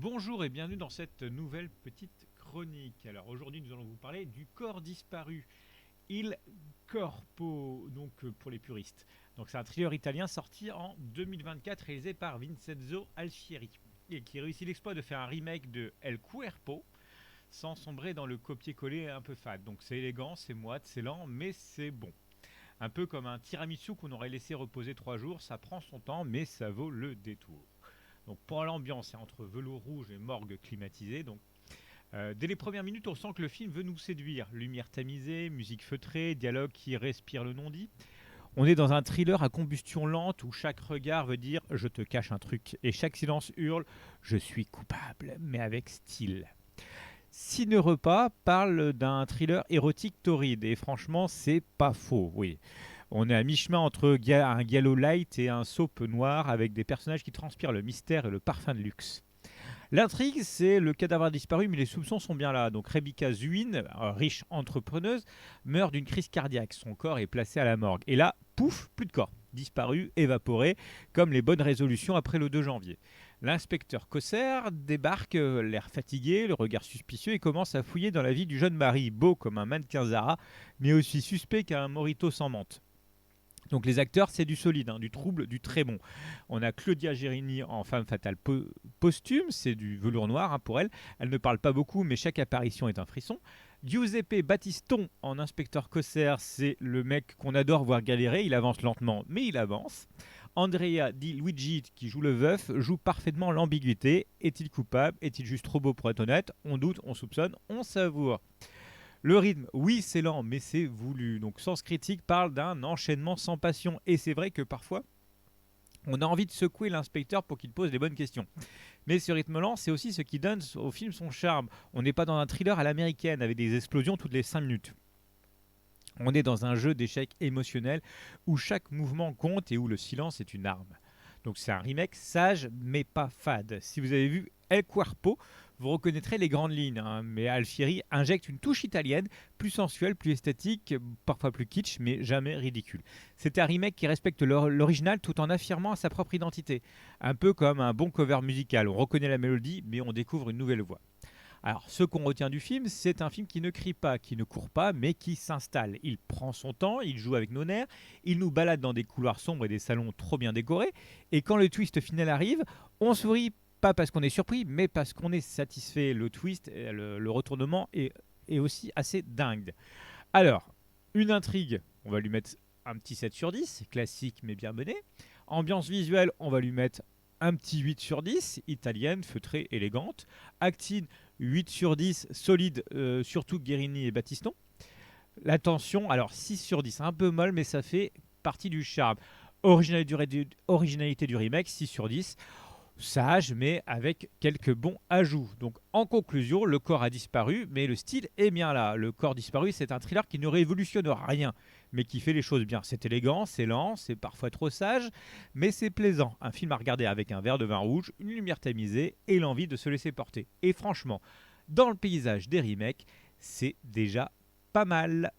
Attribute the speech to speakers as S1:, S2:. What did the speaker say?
S1: Bonjour et bienvenue dans cette nouvelle petite chronique. Alors aujourd'hui nous allons vous parler du corps disparu, Il Corpo, donc pour les puristes. Donc c'est un thriller italien sorti en 2024 réalisé par Vincenzo Alfieri et qui réussit l'exploit de faire un remake de El Cuerpo sans sombrer dans le copier-coller un peu fade. Donc c'est élégant, c'est moite, c'est lent, mais c'est bon. Un peu comme un tiramisu qu'on aurait laissé reposer 3 jours, ça prend son temps, mais ça vaut le détour. Donc pour l'ambiance, c'est entre velours rouge et morgue climatisée. Donc dès les premières minutes, on sent que le film veut nous séduire. Lumière tamisée, musique feutrée, dialogue qui respire le non-dit. On est dans un thriller à combustion lente où chaque regard veut dire je te cache un truc et chaque silence hurle je suis coupable, mais avec style. Cine Repas parle d'un thriller érotique torride et franchement, c'est pas faux, oui. On est à mi-chemin entre un gallo light et un soap noir avec des personnages qui transpirent le mystère et le parfum de luxe. L'intrigue, c'est le cadavre disparu, mais les soupçons sont bien là. Donc Rebecca Zuin, riche entrepreneuse, meurt d'une crise cardiaque. Son corps est placé à la morgue. Et là, pouf, plus de corps. Disparu, évaporé, comme les bonnes résolutions après le 2 janvier. L'inspecteur Cosser débarque, l'air fatigué, le regard suspicieux, et commence à fouiller dans la vie du jeune mari, beau comme un mannequin Zara, mais aussi suspect qu'un morito sans menthe. Donc les acteurs, c'est du solide, du trouble, du très bon. On a Claudia Gerini en femme fatale posthume, c'est du velours noir pour elle. Elle ne parle pas beaucoup, mais chaque apparition est un frisson. Giuseppe Battiston en inspecteur Cosser, c'est le mec qu'on adore voir galérer. Il avance lentement, mais il avance. Andrea Di Luigi, qui joue le veuf, joue parfaitement l'ambiguïté. Est-il coupable? Est-il juste trop beau pour être honnête? On doute, on soupçonne, on savoure. Le rythme, oui, c'est lent, mais c'est voulu. Donc, Sens Critique parle d'un enchaînement sans passion. Et c'est vrai que parfois, on a envie de secouer l'inspecteur pour qu'il pose les bonnes questions. Mais ce rythme lent, c'est aussi ce qui donne au film son charme. On n'est pas dans un thriller à l'américaine avec des explosions toutes les 5 minutes. On est dans un jeu d'échecs émotionnel où chaque mouvement compte et où le silence est une arme. Donc c'est un remake sage mais pas fade. Si vous avez vu El Cuerpo, vous reconnaîtrez les grandes lignes, mais Alfieri injecte une touche italienne, plus sensuelle, plus esthétique, parfois plus kitsch, mais jamais ridicule. C'est un remake qui respecte l'original tout en affirmant sa propre identité. Un peu comme un bon cover musical, on reconnaît la mélodie, mais on découvre une nouvelle voix. Alors, ce qu'on retient du film, c'est un film qui ne crie pas, qui ne court pas, mais qui s'installe. Il prend son temps, il joue avec nos nerfs, il nous balade dans des couloirs sombres et des salons trop bien décorés. Et quand le twist final arrive, on sourit pas parce qu'on est surpris, mais parce qu'on est satisfait. Le twist, le retournement est aussi assez dingue. Alors, une intrigue, on va lui mettre un petit 7 sur 10, classique mais bien mené. Ambiance visuelle, on va lui mettre un petit 8 sur 10, italienne, feutrée, élégante. Actine, 8 sur 10, solide, surtout Guérini et Battiston. La tension, alors 6 sur 10, un peu molle, mais ça fait partie du charme. Originalité du remake, 6 sur 10. Sage, mais avec quelques bons ajouts. Donc, en conclusion, le corps a disparu, mais le style est bien là. Le corps disparu, c'est un thriller qui ne révolutionne rien, mais qui fait les choses bien. C'est élégant, c'est lent, c'est parfois trop sage, mais c'est plaisant. Un film à regarder avec un verre de vin rouge, une lumière tamisée et l'envie de se laisser porter. Et franchement, dans le paysage des remakes, c'est déjà pas mal.